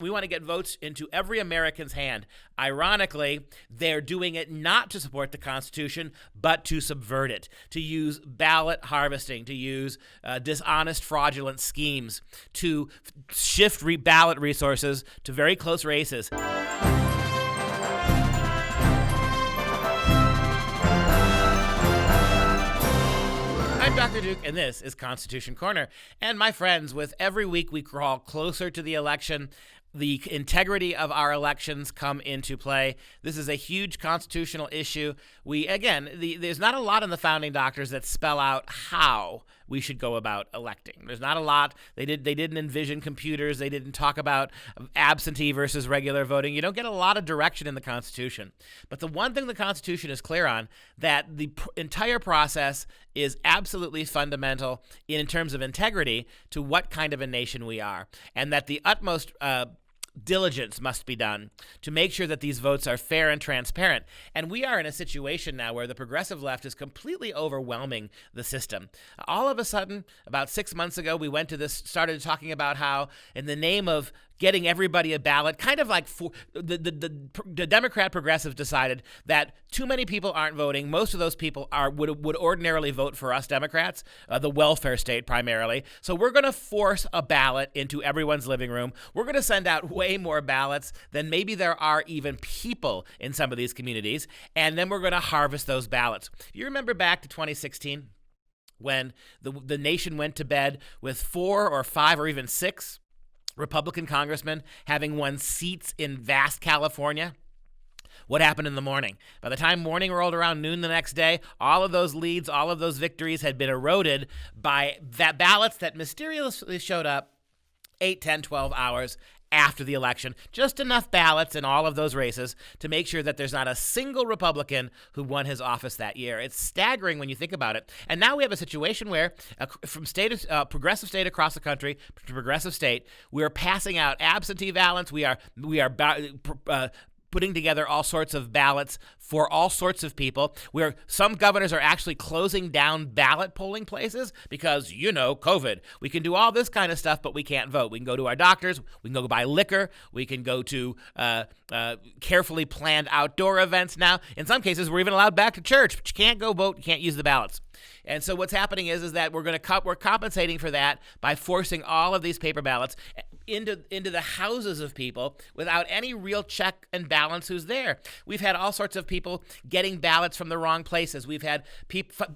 We want to get votes into every American's hand. Ironically, they're doing it not to support the Constitution, but to subvert it, to use ballot harvesting, to use dishonest, fraudulent schemes, to shift ballot resources to very close races. I'm Dr. Duke, and this is Constitution Corner. And my friends, with every week we crawl closer to the election, the integrity of our elections come into play. This is a huge constitutional issue. There's not a lot in the founding documents that spell out how we should go about electing. There's not a lot. They didn't envision computers. They didn't talk about absentee versus regular voting. You don't get a lot of direction in the Constitution. But the one thing the Constitution is clear on, that the entire process is absolutely fundamental in terms of integrity to what kind of a nation we are, and that the utmost diligence must be done to make sure that these votes are fair and transparent. And we are in a situation now where the progressive left is completely overwhelming the system. All of a sudden, about 6 months ago, we started talking about how, in the name of getting everybody a ballot, kind of like the Democrat progressives decided that too many people aren't voting. Most of those people would ordinarily vote for us Democrats, the welfare state primarily. So we're going to force a ballot into everyone's living room. We're going to send out way more ballots than maybe there are even people in some of these communities, and then we're going to harvest those ballots. You remember back to 2016 when the nation went to bed with 4 or 5 or even 6 Republican congressmen having won seats in vast California? What happened in the morning? By the time morning rolled around noon the next day, all of those leads, all of those victories had been eroded by ballots that mysteriously showed up 8, 10, 12 hours after the election. Just enough ballots in all of those races to make sure that there's not a single Republican who won his office that year. It's staggering when you think about it. And now we have a situation where from progressive state across the country to progressive state, we're passing out absentee ballots. We are putting together all sorts of ballots for all sorts of people, where some governors are actually closing down ballot polling places because, COVID. We can do all this kind of stuff, but we can't vote. We can go to our doctors. We can go buy liquor. We can go to carefully planned outdoor events now. In some cases, we're even allowed back to church, but you can't go vote. You can't use the ballots. And so what's happening is that we're compensating for that by forcing all of these paper ballots into the houses of people without any real check and balance who's there. We've had all sorts of people getting ballots from the wrong places. We've had people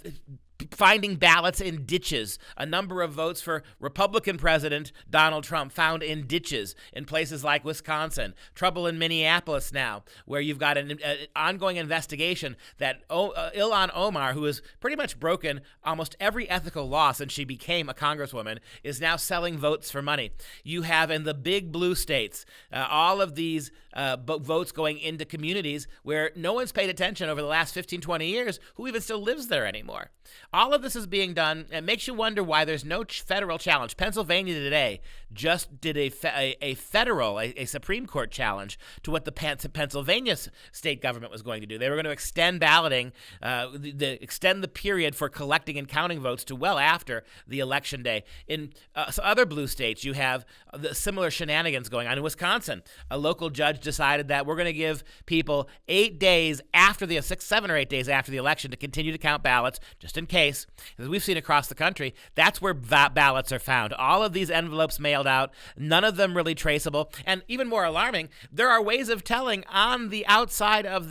finding ballots in ditches. A number of votes for Republican President Donald Trump found in ditches in places like Wisconsin. Trouble in Minneapolis now, where you've got an ongoing investigation that Ilhan Omar, who has pretty much broken almost every ethical law since she became a congresswoman, is now selling votes for money. You have in the big blue states all of these votes going into communities where no one's paid attention over the last 15, 20 years who even still lives there anymore. All of this is being done, and it makes you wonder why there's no federal challenge. Pennsylvania today just did a Supreme Court challenge to what the Pennsylvania state government was going to do. They were going to extend balloting, extend the period for collecting and counting votes to well after the election day. In other blue states, you have the similar shenanigans going on. In Wisconsin, a local judge decided that we're going to give people 7 or 8 days after the election to continue to count ballots, just in case. As we've seen across the country, that's where ballots are found. All of these envelopes mailed out, none of them really traceable. And even more alarming, there are ways of telling on the outside of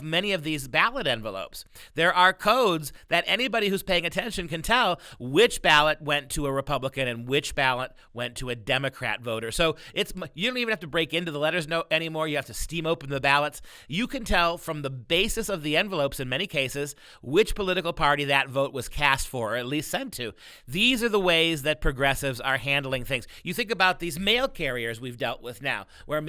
many of these ballot envelopes. There are codes that anybody who's paying attention can tell which ballot went to a Republican and which ballot went to a Democrat voter. So you don't even have to break into the letters anymore. You have to steam open the ballots. You can tell from the basis of the envelopes in many cases which political party that vote was cast for, or at least sent to. These are the ways that progressives are handling things. You think about these mail carriers we've dealt with now, where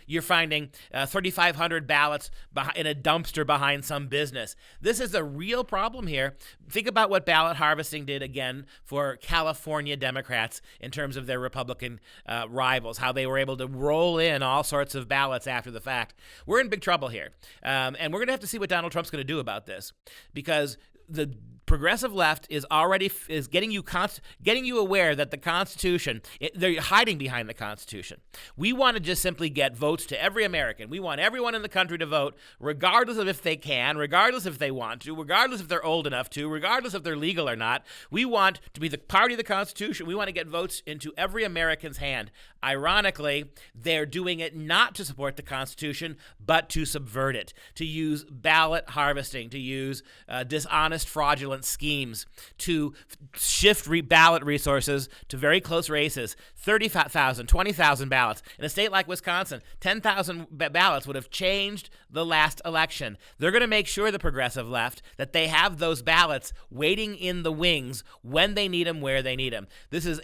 you're finding 3,500 ballots in a dumpster behind some business. This is a real problem here. Think about what ballot harvesting did again for California Democrats in terms of their Republican rivals, how they were able to roll in all sorts of ballots after the fact. We're in big trouble here. And we're going to have to see what Donald Trump's going to do about this, because the progressive left is already is getting you aware that the Constitution, they're hiding behind the Constitution. We want to just simply get votes to every American. We want everyone in the country to vote, regardless of if they can, regardless if they want to, regardless if they're old enough to, regardless if they're legal or not. We want to be the party of the Constitution. We want to get votes into every American's hand. Ironically, they're doing it not to support the Constitution, but to subvert it, to use ballot harvesting, to use dishonest, fraudulent schemes, to shift ballot resources to very close races. 30,000, 20,000 ballots. In a state like Wisconsin, 10,000 ballots would have changed the last election. They're going to make sure, the progressive left, that they have those ballots waiting in the wings when they need them, where they need them. This is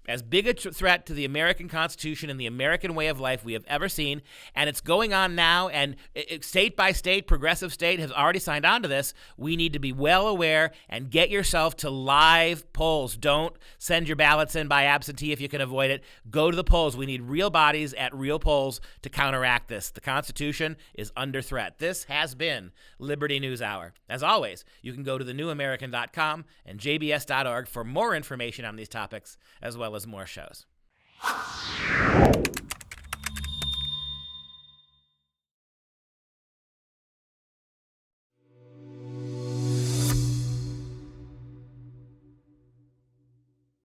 as big a threat to the American Constitution and the American way of life we have ever seen, and it's going on now, and state by state, progressive state has already signed on to this. We need to be well aware and get yourself to live polls. Don't send your ballots in by absentee if you can avoid it. Go to the polls. We need real bodies at real polls to counteract this. The Constitution is under threat. This has been Liberty News Hour. As always, you can go to thenewamerican.com and jbs.org for more information on these topics, as well as more shows.